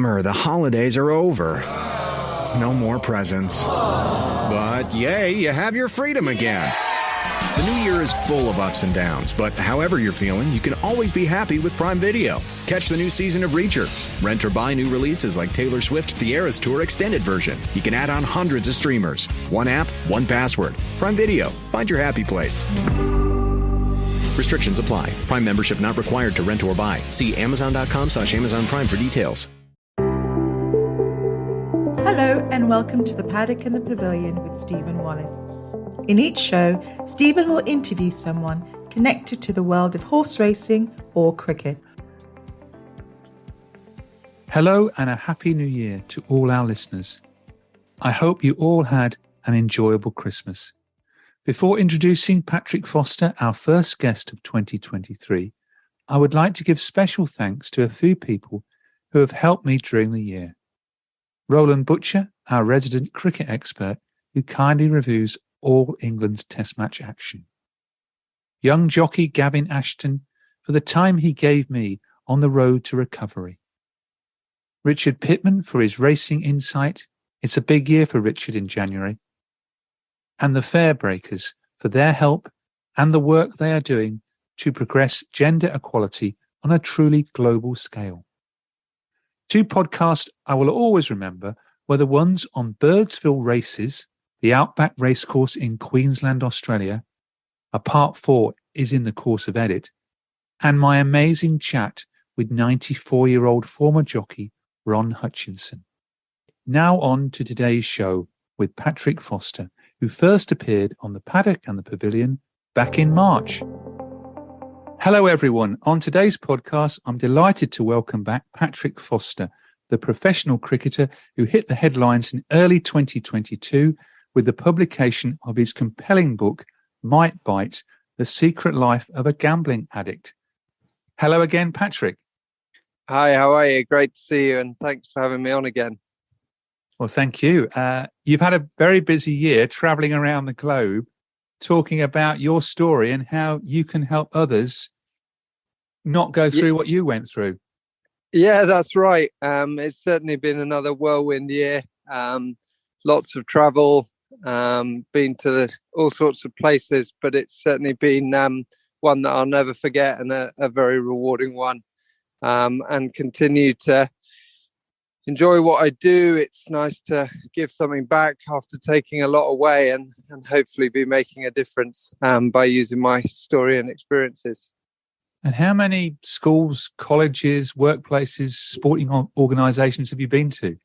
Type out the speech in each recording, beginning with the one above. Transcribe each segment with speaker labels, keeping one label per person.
Speaker 1: Bummer, the holidays are over. No more presents. But yay, you have your freedom again. The new year is full of ups and downs, but however you're feeling, you can always be happy with Prime Video. Catch the new season of Reacher. Rent or buy new releases like Taylor Swift's The Eras Tour Extended Version. You can add on hundreds of streamers. One app, one password. Prime Video. Find your happy place. Restrictions apply. Prime membership not required to rent or buy. See Amazon.com/Amazon Prime for details.
Speaker 2: Hello and welcome to the Paddock and the Pavilion with Stephen Wallace. In each show, Stephen will interview someone connected to the world of horse racing or cricket.
Speaker 3: Hello and a happy new year to all our listeners. I hope you all had an enjoyable Christmas. Before introducing Patrick Foster, our first guest of 2023, I would like to give special thanks to a few people who have helped me during the year. Roland Butcher, our resident cricket expert, who kindly reviews all England's Test match action. Young jockey Gavin Ashton, for the time he gave me on the road to recovery. Richard Pittman for his racing insight. It's a big year for Richard in January. And the Fairbreakers for their help and the work they are doing to progress gender equality on a truly global scale. Two podcasts I will always remember were the ones on Birdsville Races, the Outback Racecourse in Queensland, Australia. A part 4 is in the course of edit. And my amazing chat with 94-year-old former jockey Ron Hutchinson. Now on to today's show with Patrick Foster, who first appeared on the Paddock and the Pavilion back in March. Hello, everyone. On today's podcast, I'm delighted to welcome back Patrick Foster, the professional cricketer who hit the headlines in early 2022 with the publication of his compelling book, Might Bite, The Secret Life of a Gambling Addict. Hello again, Patrick.
Speaker 4: Hi, how are you? Great to see you, and thanks for having me on again.
Speaker 3: Well, thank you. You've had a very busy year traveling around the globe, talking about your story and how you can help others not go through what you went through.
Speaker 4: Yeah, that's right. It's certainly been another whirlwind year. Lots of travel, been to all sorts of places, but it's certainly been one that I'll never forget and a very rewarding one, and continue to enjoy what I do. It's nice to give something back after taking a lot away and hopefully be making a difference by using my story and experiences.
Speaker 3: And how many schools, colleges, workplaces, sporting organisations have you been to?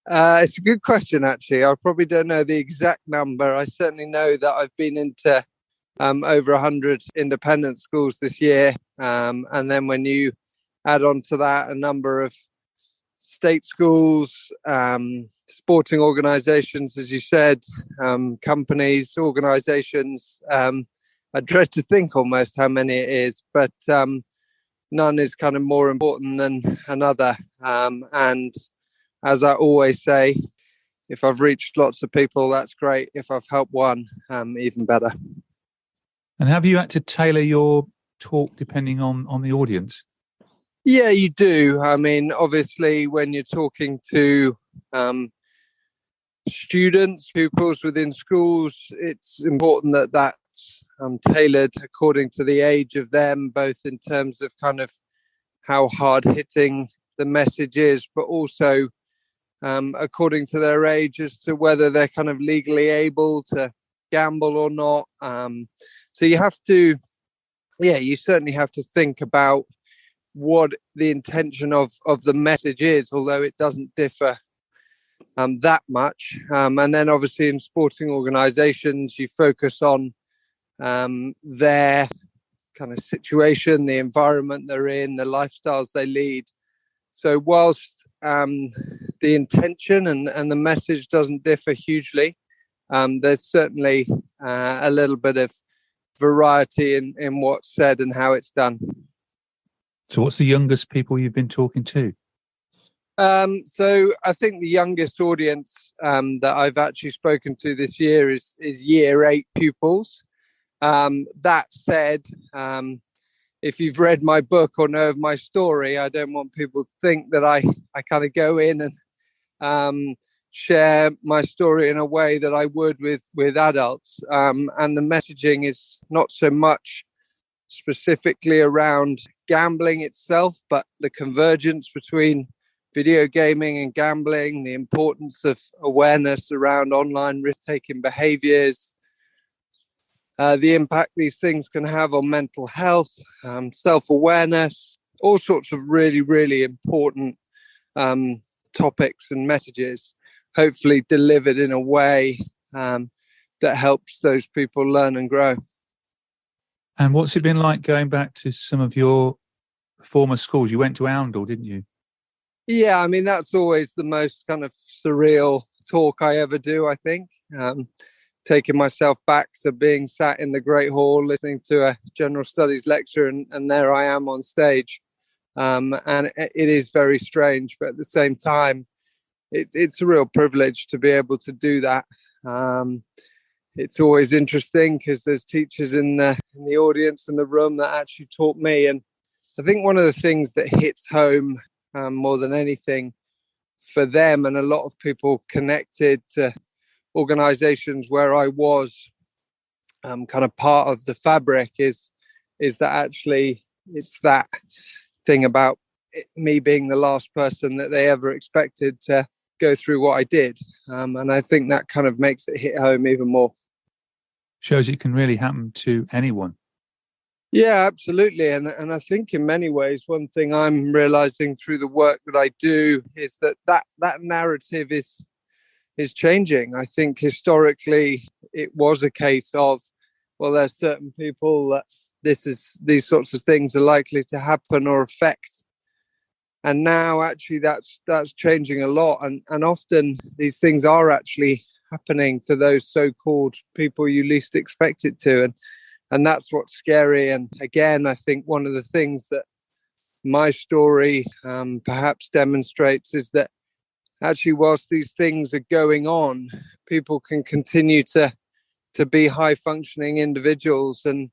Speaker 4: It's a good question, actually. I probably don't know the exact number. I certainly know that I've been into over 100 independent schools this year. And then when you add on to that a number of state schools, sporting organisations, as you said, companies, organisations. I dread to think almost how many it is, but none is kind of more important than another. And as I always say, if I've reached lots of people, that's great. If I've helped one, even better.
Speaker 3: And have you had to tailor your talk depending on the audience?
Speaker 4: Yeah, you do. I mean, obviously, when you're talking to students, pupils within schools, it's important that that's tailored according to the age of them, both in terms of kind of how hard hitting the message is, but also according to their age as to whether they're kind of legally able to gamble or not. So you have to, you certainly have to think about what the intention of the message is, although it doesn't differ that much. And then obviously in sporting organisations, you focus on their kind of situation, the environment they're in, the lifestyles they lead. So whilst the intention and the message doesn't differ hugely, there's certainly a little bit of variety in what's said and how it's done.
Speaker 3: So what's the youngest people you've been talking to?
Speaker 4: So I think the youngest audience that I've actually spoken to this year is year 8 pupils. That said, if you've read my book or know of my story, I don't want people to think that I kind of go in and share my story in a way that I would with adults. And the messaging is not so much specifically around gambling itself, but the convergence between video gaming and gambling, the importance of awareness around online risk-taking behaviors, the impact these things can have on mental health, self-awareness, all sorts of really, really important topics and messages, hopefully delivered in a way that helps those people learn and grow.
Speaker 3: And what's it been like going back to some of your former schools? You went to Oundle, didn't you?
Speaker 4: Yeah, I mean, that's always the most kind of surreal talk I ever do, I think. Taking myself back to being sat in the Great Hall, listening to a general studies lecture, and there I am on stage. And it is very strange, but at the same time, it's a real privilege to be able to do that. It's always interesting because there's teachers in the audience in the room that actually taught me. And I think one of the things that hits home more than anything for them and a lot of people connected to organizations where I was kind of part of the fabric is that actually it's that thing about me being the last person that they ever expected to go through what I did. And I think that kind of makes it hit home even more.
Speaker 3: Shows it can really happen to anyone.
Speaker 4: Yeah, absolutely. And I think in many ways, one thing I'm realizing through the work that I do is that narrative is changing. I think historically it was a case of, well, there's certain people that these sorts of things are likely to happen or affect. And now actually that's changing a lot. And often these things are actually happening to those so-called people you least expect it to. And that's what's scary. And again, I think one of the things that my story perhaps demonstrates is that actually, whilst these things are going on, people can continue to be high-functioning individuals, and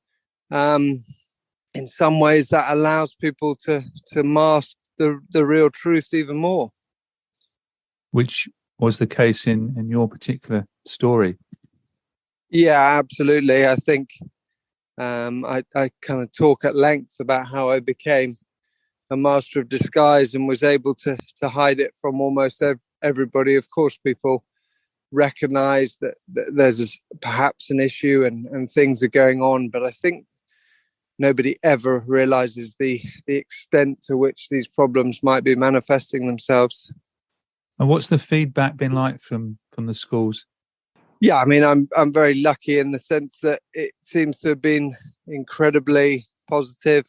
Speaker 4: in some ways, that allows people to mask the real truth even more.
Speaker 3: Which was the case in your particular story.
Speaker 4: Yeah, absolutely. I think I kind of talk at length about how I became a master of disguise and was able to hide it from almost everybody. Of course, people recognize that there's perhaps an issue and things are going on, but I think nobody ever realizes the extent to which these problems might be manifesting themselves.
Speaker 3: And what's the feedback been like from the schools?
Speaker 4: Yeah, I mean, I'm very lucky in the sense that it seems to have been incredibly positive.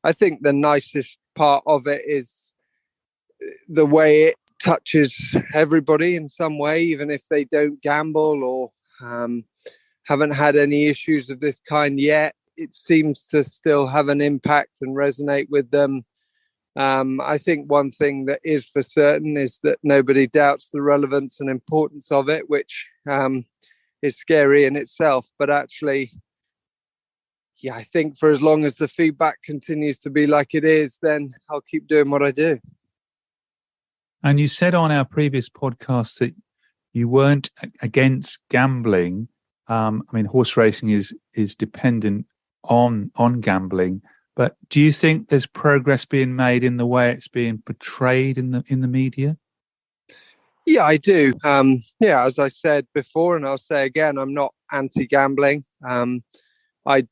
Speaker 4: I think the nicest part of it is the way it touches everybody in some way, even if they don't gamble or haven't had any issues of this kind yet. It seems to still have an impact and resonate with them. I think one thing that is for certain is that nobody doubts the relevance and importance of it, which is scary in itself. But actually, yeah, I think for as long as the feedback continues to be like it is, then I'll keep doing what I do.
Speaker 3: And you said on our previous podcast that you weren't against gambling. I mean, horse racing is dependent on gambling. But do you think there's progress being made in the way it's being portrayed in the media?
Speaker 4: Yeah, I do. As I said before, and I'll say again, I'm not anti-gambling. I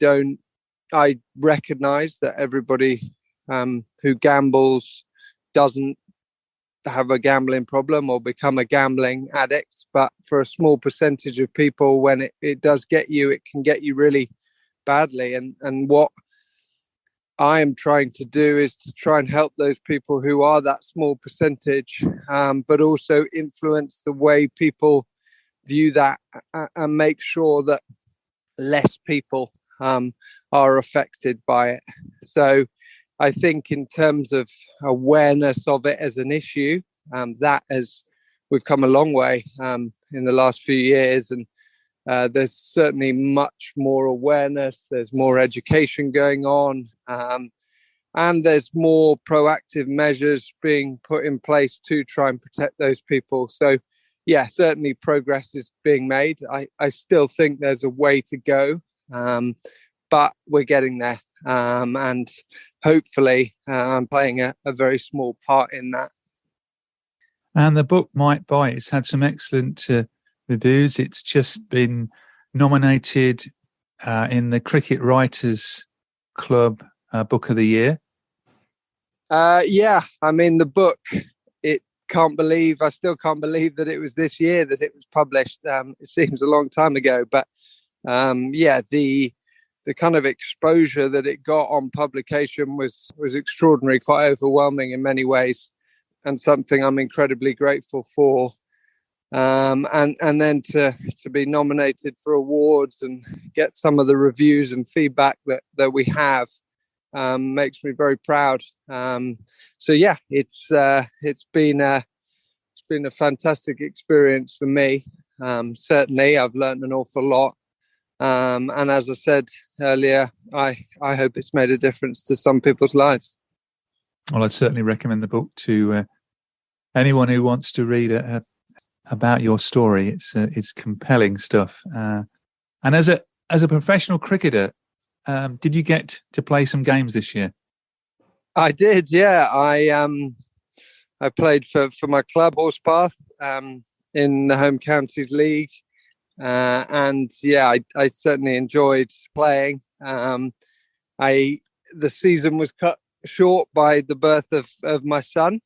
Speaker 4: recognize that everybody who gambles doesn't have a gambling problem or become a gambling addict. But for a small percentage of people, when it does get you, it can get you really badly. And what I am trying to do is to try and help those people who are that small percentage, but also influence the way people view that and make sure that less people are affected by it. So I think in terms of awareness of it as an issue, we've come a long way in the last few years. And there's certainly much more awareness. There's more education going on. And there's more proactive measures being put in place to try and protect those people. So, yeah, certainly progress is being made. I still think there's a way to go, but we're getting there. And hopefully I'm playing a very small part in that.
Speaker 3: And the book Might Bite, it's had some excellent reviews. It's just been nominated in the Cricket Writers Club Book of the Year.
Speaker 4: Yeah, I mean, the book, I still can't believe that it was this year that it was published. It seems a long time ago, but the kind of exposure that it got on publication was extraordinary, quite overwhelming in many ways, and something I'm incredibly grateful for. And then to be nominated for awards and get some of the reviews and feedback that we have makes me very proud. So yeah, it's been a fantastic experience for me. Certainly, I've learned an awful lot. And as I said earlier, I hope it's made a difference to some people's lives.
Speaker 3: Well, I'd certainly recommend the book to anyone who wants to read about your story. It's compelling stuff. And as a professional cricketer, did you get to play some games this year?
Speaker 4: I did, yeah. I played for my club, Horsepath, in the Home Counties League. And yeah, I certainly enjoyed playing. The season was cut short by the birth of my son.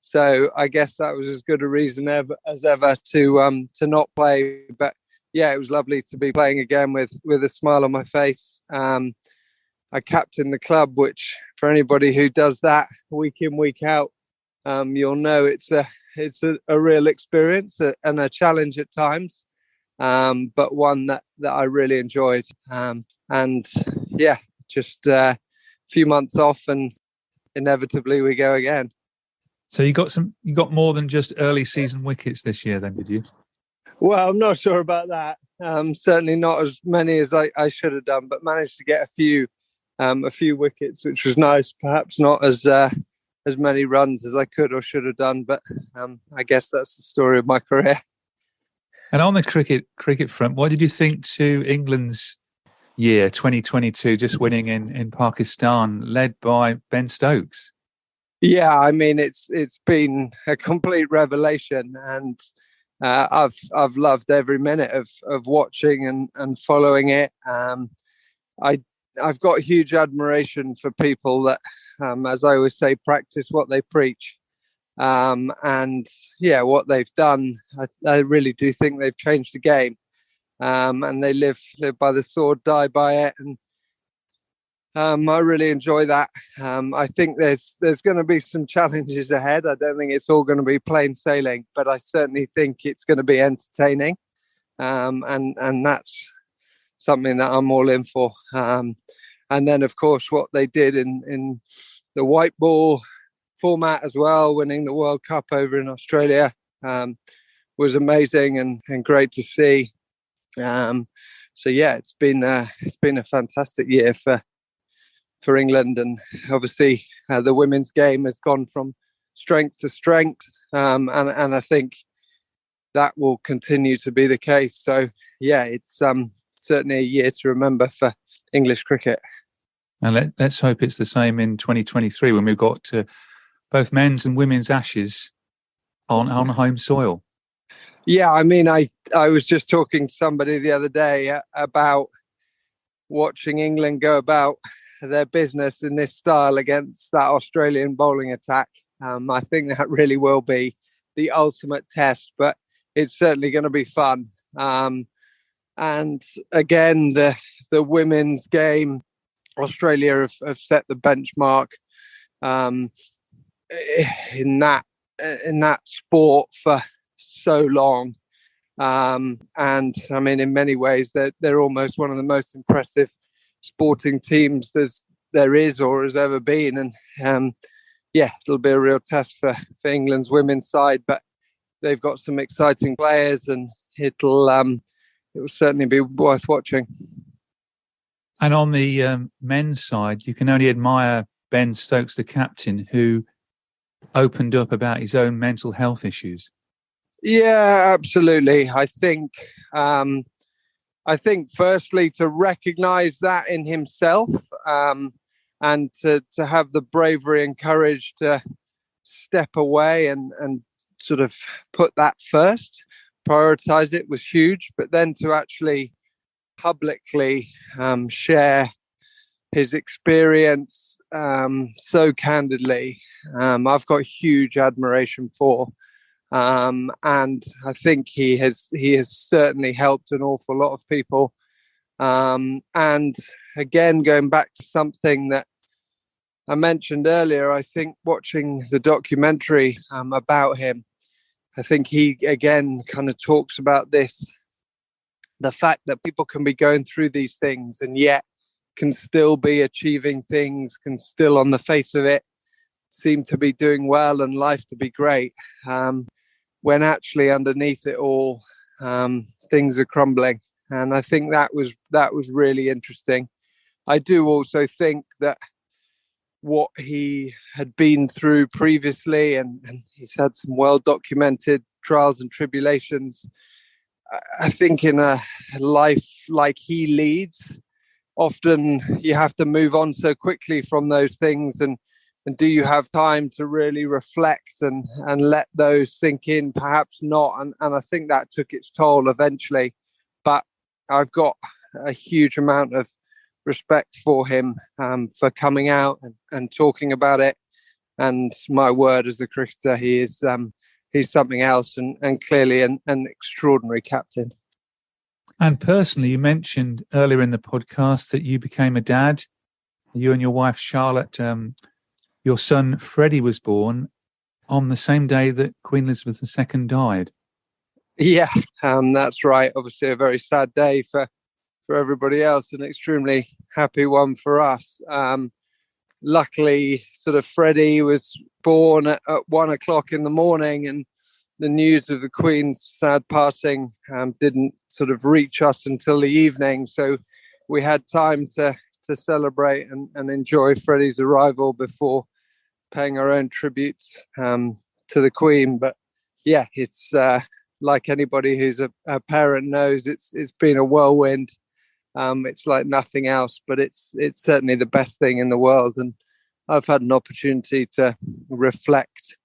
Speaker 4: So I guess that was as good a reason as ever to not play. But yeah, it was lovely to be playing again with a smile on my face. I captained the club, which for anybody who does that week in, week out, you'll know it's a real experience and a challenge at times, but one that I really enjoyed. And yeah, just a few months off and inevitably we go again.
Speaker 3: So you got more than just early season wickets this year then, did you?
Speaker 4: Well, I'm not sure about that. Certainly not as many as I should have done, but managed to get a few wickets, which was nice. Perhaps not as many runs as I could or should have done, but I guess that's the story of my career.
Speaker 3: And on the cricket front, what did you think to England's year 2022, just winning in Pakistan, led by Ben Stokes?
Speaker 4: Yeah, I mean it's been a complete revelation, and I've loved every minute of watching and following it. I've got huge admiration for people that, as I always say, practice what they preach. And yeah, what they've done, I really do think they've changed the game. And they live by the sword, die by it. And I really enjoy that. I think there's going to be some challenges ahead. I don't think it's all going to be plain sailing, but I certainly think it's going to be entertaining. And that's something that I'm all in for. And then, of course, what they did in the white ball format as well, winning the World Cup over in Australia, was amazing and great to see. So yeah, it's been a fantastic year for England, and obviously the women's game has gone from strength to strength, and I think that will continue to be the case. So yeah, it's certainly a year to remember for English cricket.
Speaker 3: And let's hope it's the same in 2023 when we've got both men's and women's Ashes on home soil.
Speaker 4: Yeah, I mean, I was just talking to somebody the other day about watching England go about their business in this style against that Australian bowling attack. I think that really will be the ultimate test, but it's certainly going to be fun. And again, the women's game, Australia have set the benchmark in that sport for so long. And I mean, in many ways, they're almost one of the most impressive sporting teams there is or has ever been. And yeah, it'll be a real test for England's women's side, but they've got some exciting players, and it'll it will certainly be worth watching.
Speaker 3: And on the men's side, you can only admire Ben Stokes, the captain, who opened up about his own mental health issues.
Speaker 4: Yeah, absolutely. I think firstly to recognise that in himself, and to have the bravery and courage to step away and sort of put that first, prioritise it, was huge. But then to actually publicly share his experience so candidly, I've got huge admiration for. And I think he has certainly helped an awful lot of people. And again, going back to something that I mentioned earlier, I think watching the documentary about him, I think he again kind of talks about this, the fact that people can be going through these things and yet can still be achieving things, can still on the face of it seem to be doing well and life to be great. When actually underneath it all, things are crumbling. And I think that was really interesting. I do also think that what he had been through previously, and he's had some well-documented trials and tribulations. I think in a life like he leads, often you have to move on so quickly from those things, and do you have time to really reflect and let those sink in? Perhaps not. And I think that took its toll eventually. But I've got a huge amount of respect for him for coming out and talking about it. And my word, as a cricketer, he's something else, and clearly an extraordinary captain.
Speaker 3: And personally, you mentioned earlier in the podcast that you became a dad. You and your wife, Charlotte, your son, Freddie, was born on the same day that Queen Elizabeth II died.
Speaker 4: Yeah, that's right. Obviously, a very sad day for everybody else, an extremely happy one for us. Luckily, sort of Freddie was born at 1 o'clock in the morning, and the news of the Queen's sad passing didn't sort of reach us until the evening. So we had time to celebrate and enjoy Freddie's arrival before paying our own tributes to the Queen. But yeah, it's like anybody who's a parent knows, it's been a whirlwind. It's like nothing else, but it's certainly the best thing in the world. And I've had an opportunity to reflect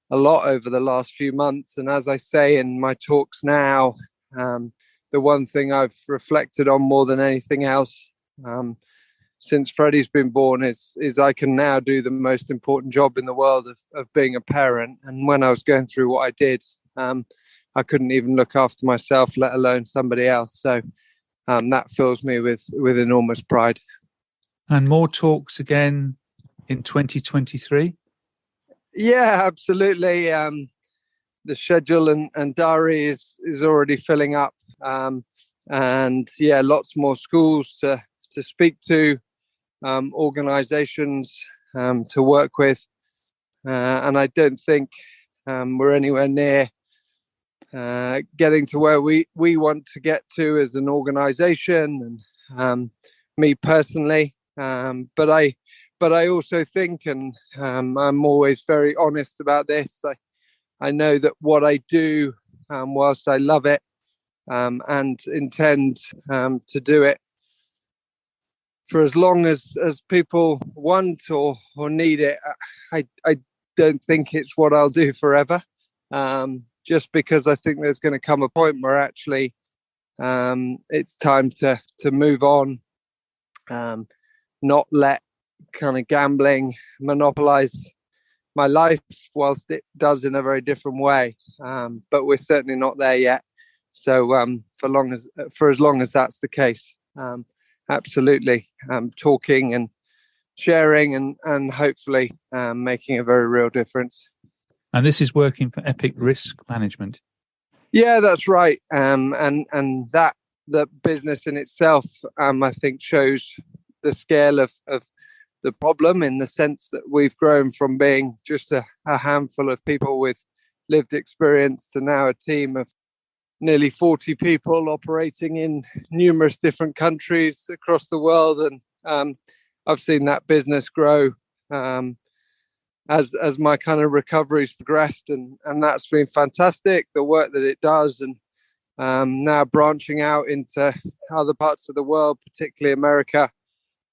Speaker 4: a lot over the last few months. And as I say in my talks now, the one thing I've reflected on more than anything else since Freddie's been born is I can now do the most important job in the world of being a parent. And when I was going through what I did, I couldn't even look after myself, let alone somebody else. So that fills me with enormous pride.
Speaker 3: And more talks again in 2023?
Speaker 4: Yeah, absolutely. The schedule and diary is already filling up. And yeah, lots more schools to speak to, organisations to work with. And I don't think we're anywhere near getting to where we want to get to as an organisation, and me personally. But I also think, and I'm always very honest about this, I know that what I do, whilst I love it and intend to do it for as long as people want or need it, I don't think it's what I'll do forever. Just because I think there's going to come a point where actually it's time to move on, not let kind of gambling monopolize my life, whilst it does in a very different way. But we're certainly not there yet. So for as long as that's the case, absolutely, talking and sharing and hopefully making a very real difference.
Speaker 3: And this is working for Epic Risk Management.
Speaker 4: Yeah, that's right. And that the business in itself, I think, shows the scale of the problem, in the sense that we've grown from being just a handful of people with lived experience to now a team of nearly 40 people operating in numerous different countries across the world. And I've seen that business grow as my kind of recovery's progressed, and that's been fantastic, the work that it does. And now branching out into other parts of the world, particularly America.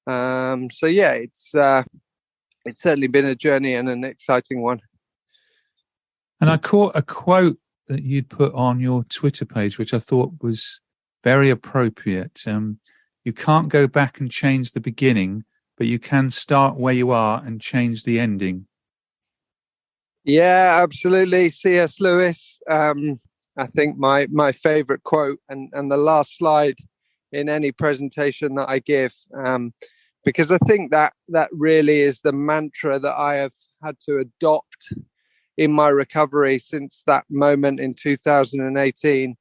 Speaker 4: So yeah, it's certainly been a journey and an exciting one.
Speaker 3: And I caught a quote that you'd put on your Twitter page, which I thought was very appropriate. You can't go back and change the beginning, but you can start where you are and change the ending.
Speaker 4: Yeah, absolutely. C.S. Lewis. I think my favorite quote and the last slide in any presentation that I give, because I think that really is the mantra that I have had to adopt in my recovery since that moment in 2018.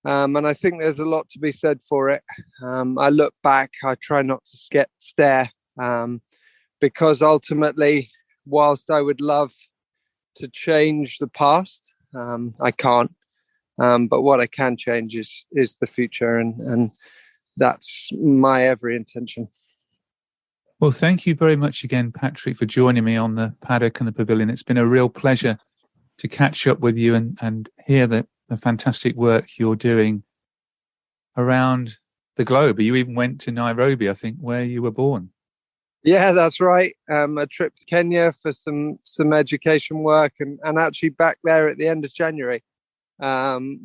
Speaker 4: And I think there's a lot to be said for it. I look back, I try not to stare, because ultimately, whilst I would love to change the past, I can't. But what I can change is the future, and that's my every intention.
Speaker 3: Well, thank you very much again, Patrick, for joining me on the Paddock and the Pavilion. It's been a real pleasure to catch up with you and hear the fantastic work you're doing around the globe. You even went to Nairobi, I think, where you were born.
Speaker 4: Yeah, that's right. A trip to Kenya for some education work, and actually back there at the end of January,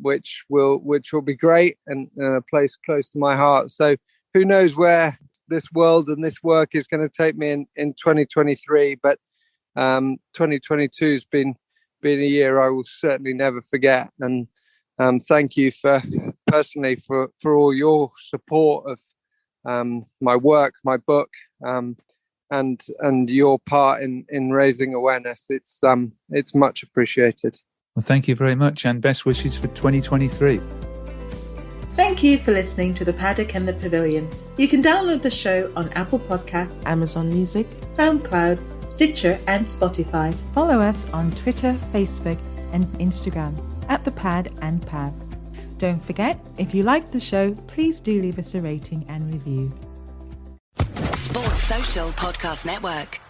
Speaker 4: which will be great, and a place close to my heart. So who knows where this world and this work is going to take me in 2023, but 2022 has been a year I will certainly never forget. And thank you personally for all your support of my work, my book, and your part in raising awareness. It's much appreciated.
Speaker 3: Well, thank you very much, and best wishes for 2023.
Speaker 2: Thank you for listening to The Paddock and the Pavilion. You can download the show on Apple Podcasts,
Speaker 5: Amazon Music,
Speaker 2: SoundCloud, Stitcher and Spotify.
Speaker 5: Follow us on Twitter, Facebook and Instagram at The Pad and Pav. Don't forget, if you like the show, please do leave us a rating and review.
Speaker 6: Sports Social Podcast Network.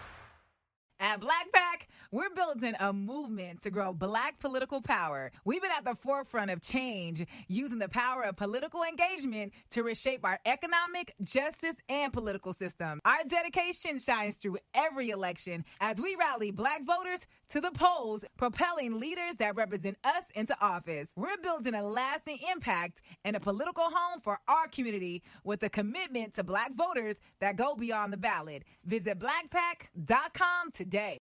Speaker 7: At Blackpack, we're building a movement to grow Black political power. We've been at the forefront of change, using the power of political engagement to reshape our economic, justice, and political system. Our dedication shines through every election as we rally Black voters to the polls, propelling leaders that represent us into office. We're building a lasting impact and a political home for our community with a commitment to Black voters that go beyond the ballot. Visit blackpack.com today.